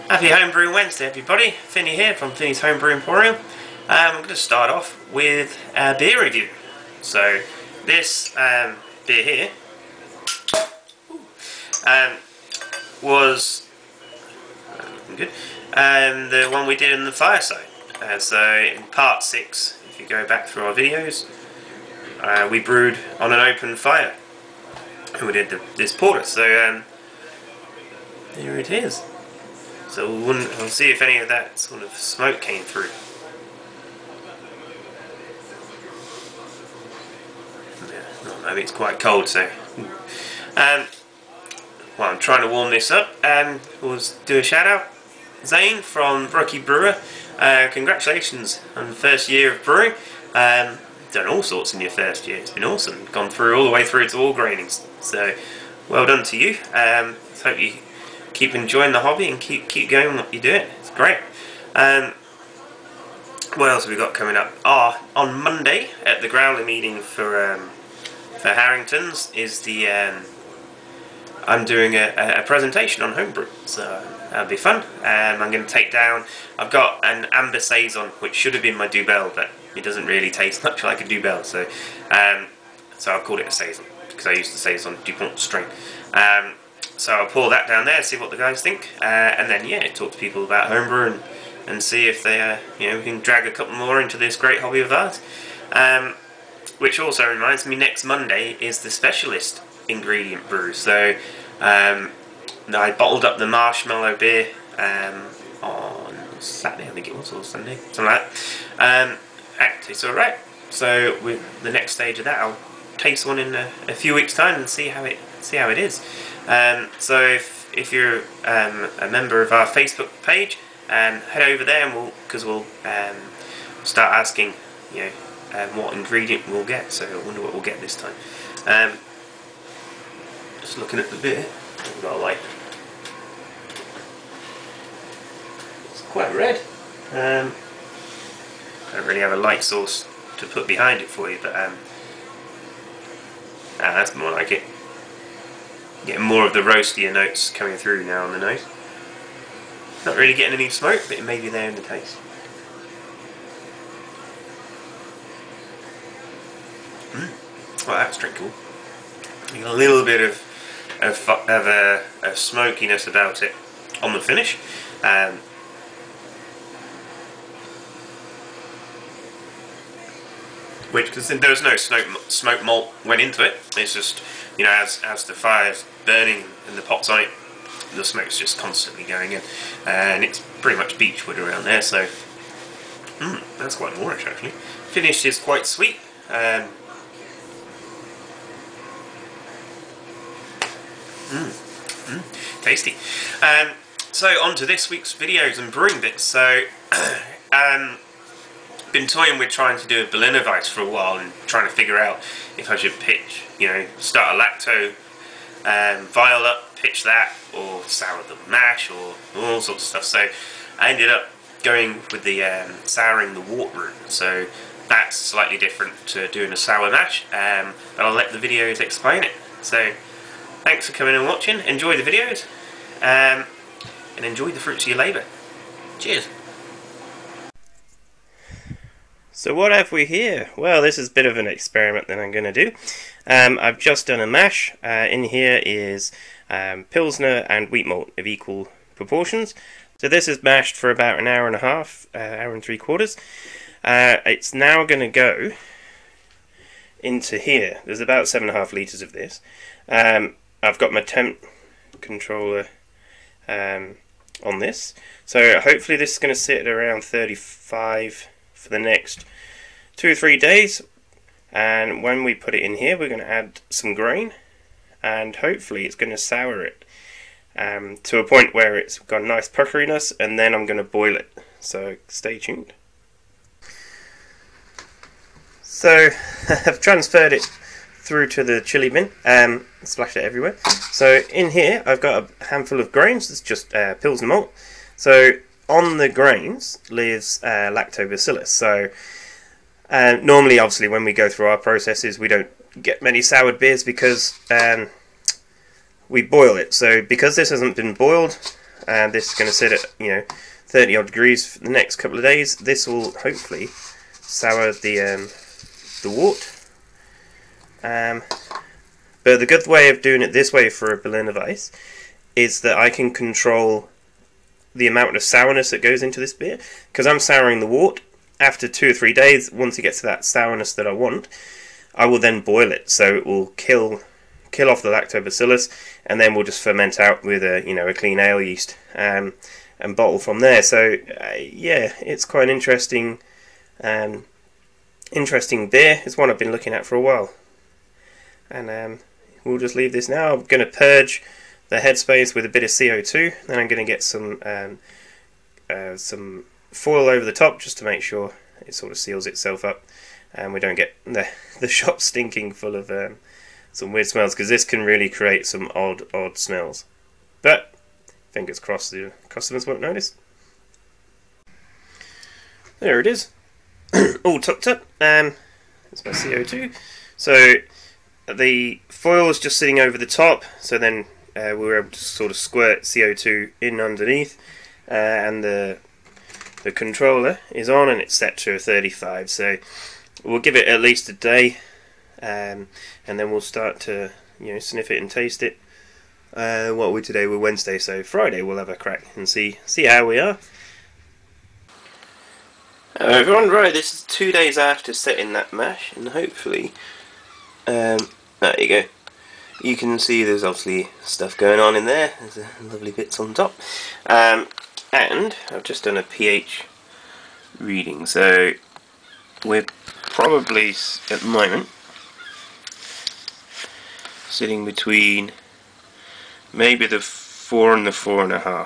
Happy Homebrew Wednesday, everybody. Finny here from Finny's Homebrew Emporium. I'm going to start off with a beer review. So this beer here was looking good. The one we did in the fireside. So in part 6, if you go back through our videos, we brewed on an open fire. And we did this porter. So here it is. So we'll see if any of that sort of smoke came through. Yeah, maybe it's quite cold, so. Well, I'm trying to warm this up, and we'll do a shout out. Zane from Rookie Brewer, congratulations on the first year of brewing. Done all sorts in your first year. It's been awesome. Gone through all the way through to all grainings. So well done to you. Hope you keep enjoying the hobby and keep going what you're doing. It's great. What else have we got coming up? On Monday at the Growler meeting for Harrington's is the I'm doing a presentation on homebrew, so that'll be fun. I'm going to take down. I've got an amber saison which should have been my Dubel, but it doesn't really taste much like a Dubel, so I've called it a saison because I used the saison DuPont strain. So I'll pour that down there, see what the guys think, and then talk to people about homebrew and see if they we can drag a couple more into this great hobby of ours. Which also reminds me, next Monday is the specialist ingredient brew. So I bottled up the marshmallow beer on Saturday, I think it was, or Sunday, something like that. It's alright. So with the next stage of that, I'll taste one in a few weeks' time and see how it is. So if you're a member of our Facebook page, head over there and we'll start asking what ingredient we'll get. So I wonder what we'll get this time. Just looking at the beer, we've got a light. It's quite red. I don't really have a light source to put behind it for you, but that's more like it. Getting more of the roastier notes coming through now on the nose. Not really getting any smoke, but it may be there in the taste. Well, that's drinkable. A little bit of smokiness about it on the finish. Because there was no smoke malt went into it. It's just, as the fire's burning and the pot's on it, the smoke's just constantly going in, and it's pretty much beechwood around there. So that's quite moorish actually. Finish is quite sweet. Tasty. So on to this week's videos and brewing bits. So been toying with trying to do a Berliner Weisse for a while and trying to figure out if I should pitch, start a lacto vial up, pitch that, or sour the mash, or all sorts of stuff. So I ended up going with the souring the wort route. So that's slightly different to doing a sour mash, but I'll let the videos explain it. So thanks for coming and watching. Enjoy the videos, and enjoy the fruits of your labour. Cheers. So what have we here? Well, this is a bit of an experiment that I'm going to do. I've just done a mash. In here is Pilsner and wheat malt of equal proportions. So this is mashed for about an hour and a half, hour and 3/4. It's now going to go into here. There's about 7.5 litres of this. I've got my temp controller on this. So hopefully this is going to sit at around 35 for the next 2 or 3 days, and when we put it in here we're going to add some grain, and hopefully it's going to sour it to a point where it's got a nice puckeriness, and then I'm going to boil it, so stay tuned. So I've transferred it through to the chili bin, splashed it everywhere. So in here I've got a handful of grains. It's just Pilsner malt. So on the grains lives lactobacillus. So normally, obviously, when we go through our processes, we don't get many soured beers because we boil it. So because this hasn't been boiled, and this is going to sit at 30 odd degrees for the next couple of days. This will hopefully sour the wort. But the good way of doing it this way for a Berliner Weisse is that I can control the amount of sourness that goes into this beer, because I'm souring the wort. After 2 or 3 days, once it gets to that sourness that I want, I will then boil it, so it will kill off the lactobacillus, and then we'll just ferment out with a clean ale yeast and bottle from there. So yeah, it's quite an interesting beer. It's one I've been looking at for a while, and we'll just leave this now. I'm going to purge the headspace with a bit of CO2, then I'm going to get some foil over the top just to make sure it sort of seals itself up and we don't get the shop stinking full of some weird smells, because this can really create some odd smells. But fingers crossed the customers won't notice. There it is, all tucked up. That's my CO2. So the foil is just sitting over the top, so then we were able to sort of squirt CO2 in underneath, and the controller is on and it's set to 35, so we'll give it at least a day, and then we'll start to sniff it and taste it. What are we today? We're Wednesday, so Friday we'll have a crack and see how we are. Hello everyone, right, this is 2 days after setting that mash, and hopefully there you go. You can see there's obviously stuff going on in there. There's lovely bits on top. And I've just done a pH reading. So we're probably, at the moment, sitting between maybe the 4 and the 4.5, I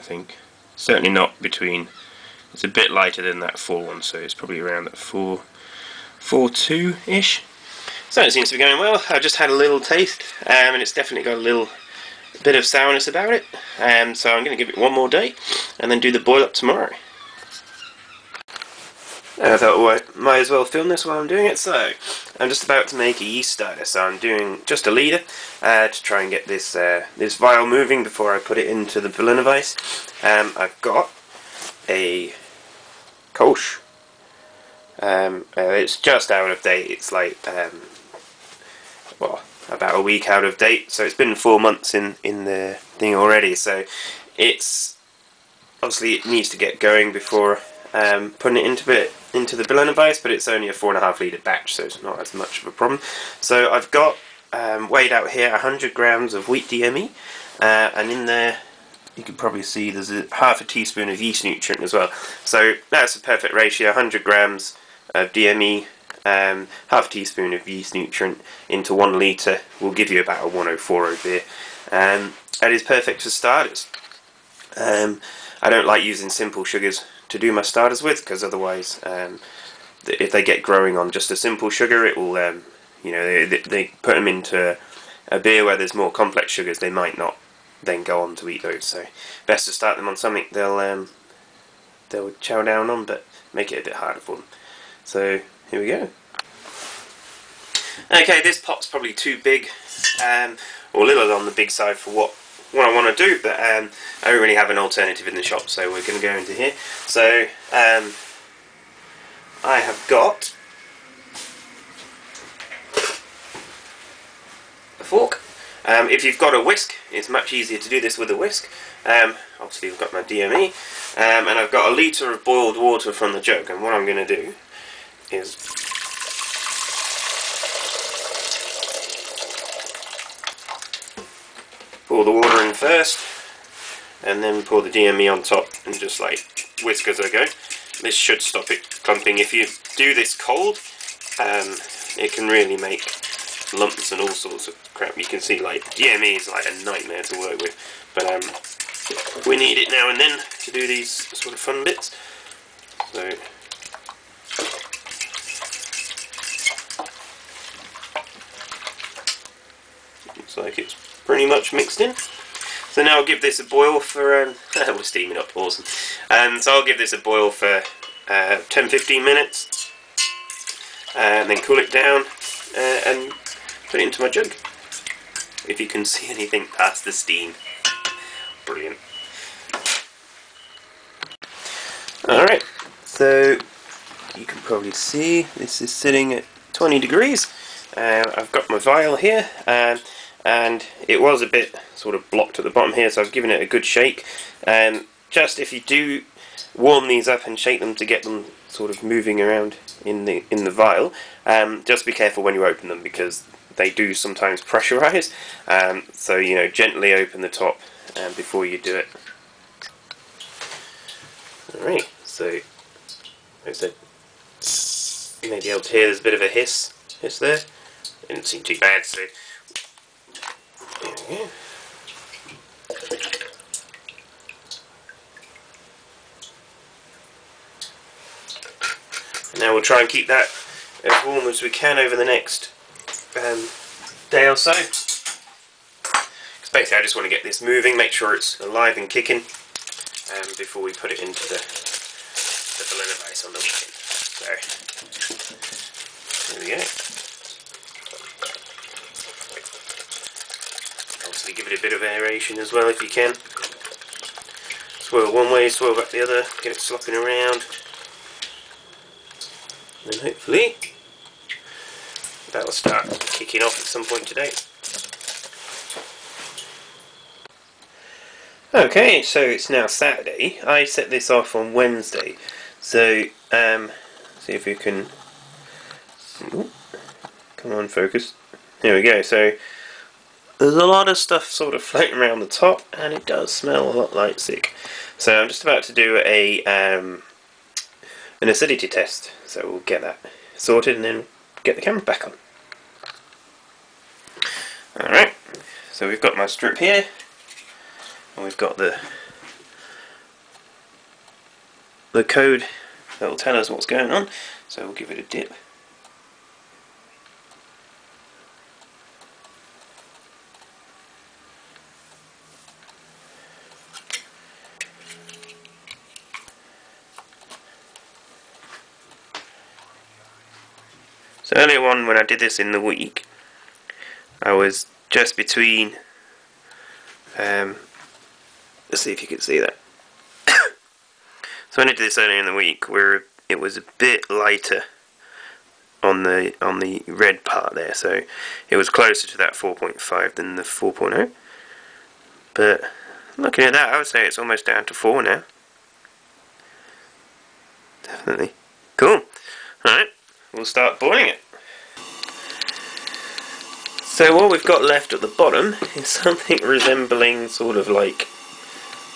think. Certainly not between, it's a bit lighter than that 4.1, so it's probably around that 4.2-ish. So it seems to be going well. I've just had a little taste, and it's definitely got a little bit of sourness about it. So I'm going to give it one more day, and then do the boil up tomorrow. And I thought, well, I might as well film this while I'm doing it. So I'm just about to make a yeast starter. So I'm doing just a litre to try and get this this vial moving before I put it into the Berliner Weisse. I've got a Kolsch. It's just out of date. It's like well, about a week out of date, so it's been 4 months in the thing already, so it's obviously it needs to get going before putting it into the Berliner Weisse, but it's only a 4.5 litre batch, so it's not as much of a problem. So I've got weighed out here 100 grams of wheat DME, and in there you can probably see there's half a teaspoon of yeast nutrient as well, so that's a perfect ratio. 100 grams of DME, half a teaspoon of yeast nutrient into 1 litre will give you about a 104 beer. That is perfect for starters. I don't like using simple sugars to do my starters with, because otherwise if they get growing on just a simple sugar, it will they put them into a beer where there's more complex sugars, they might not then go on to eat those, so best to start them on something they'll chow down on, but make it a bit harder for them. So here we go. Okay, this pot's probably too big, or a little on the big side for what I want to do, but I don't really have an alternative in the shop, so we're going to go into here. So I have got a fork. If you've got a whisk, it's much easier to do this with a whisk. Obviously I've got my DME, and I've got a litre of boiled water from the jug, and what I'm going to do is pour the water in first, and then pour the DME on top, and just like whisk as I go. This should stop it clumping. If you do this cold, it can really make lumps and all sorts of crap. You can see like DME is like a nightmare to work with, but we need it now and then to do these sort of fun bits. So looks like it's pretty much mixed in. So now I'll give this a boil for we're steaming up, awesome. So I'll give this a boil for 10-15 minutes, and then cool it down and put it into my jug. If you can see anything past the steam, brilliant. Alright, so you can probably see this is sitting at 20 degrees. I've got my vial here, and it was a bit sort of blocked at the bottom here, so I've given it a good shake. Just if you do warm these up and shake them to get them sort of moving around in the vial, just be careful when you open them, because they do sometimes pressurize. So gently open the top before you do it. Alright, so as I said, you may be able to hear there's a bit of a hiss there. Didn't seem too bad, so there we go. And now we'll try and keep that as warm as we can over the next day or so. Because basically I just want to get this moving, make sure it's alive and kicking before we put it into the Berliner Weisse on the weekend. So, there we go. Obviously give it a bit of aeration as well if you can. Swirl one way, swirl back the other, get it slopping around. And then hopefully that will start kicking off at some point today. Okay, so it's now Saturday. I set this off on Wednesday. So, see if you can... Ooh, come on, focus. Here we go. So, there's a lot of stuff sort of floating around the top, and it does smell a lot like sick. So I'm just about to do an acidity test. So we'll get that sorted and then get the camera back on. Alright, so we've got my strip here. And we've got the code that will tell us what's going on, so we'll give it a dip. So earlier on when I did this in the week, I was just between let's see if you can see that. So when I did this earlier in the week, where it was a bit lighter on the red part there, so it was closer to that 4.5 than the 4.0. But looking at that, I would say it's almost down to 4 now. Definitely. Cool. Alright, we'll start boiling it. So what we've got left at the bottom is something resembling sort of like,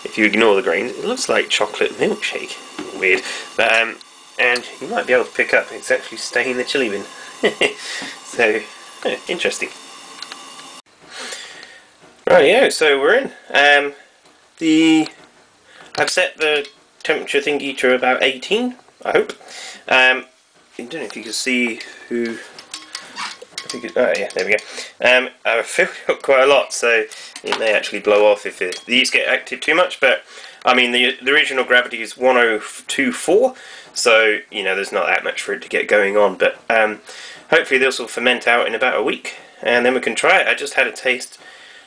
if you ignore the grains, it looks like chocolate milkshake. Weird. But, and you might be able to pick up, it's actually staying in the chili bin. So, interesting. Rightio, so we're in. I've set the temperature thingy to about 18, I hope. I don't know if you can see who... oh yeah, there we go. I've filled up quite a lot, so it may actually blow off if these get active too much, but I mean the original gravity is 1024, so there's not that much for it to get going on, but hopefully this will ferment out in about a week, and then we can try it. I just had a taste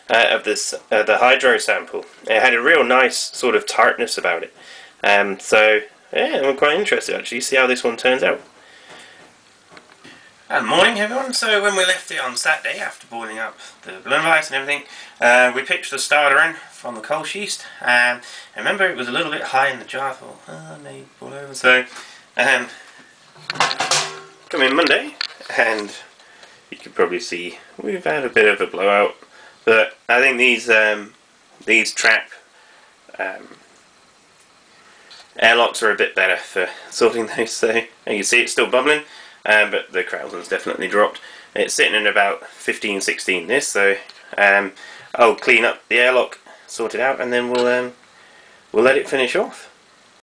of this the hydro sample. It had a real nice sort of tartness about it, so yeah, I'm quite interested actually to see how this one turns out. Morning everyone. So when we left it on Saturday, after boiling up the Berliner Weisse and everything, we pitched the starter in from the coal schist, and remember it was a little bit high in the jar. I thought, I may boil over. So come in Monday, and you can probably see we've had a bit of a blowout, but I think these trap airlocks are a bit better for sorting those. So you can see it's still bubbling. But the Krausen's definitely dropped. It's sitting at about 15-16 this, so I'll clean up the airlock, sort it out, and then we'll let it finish off.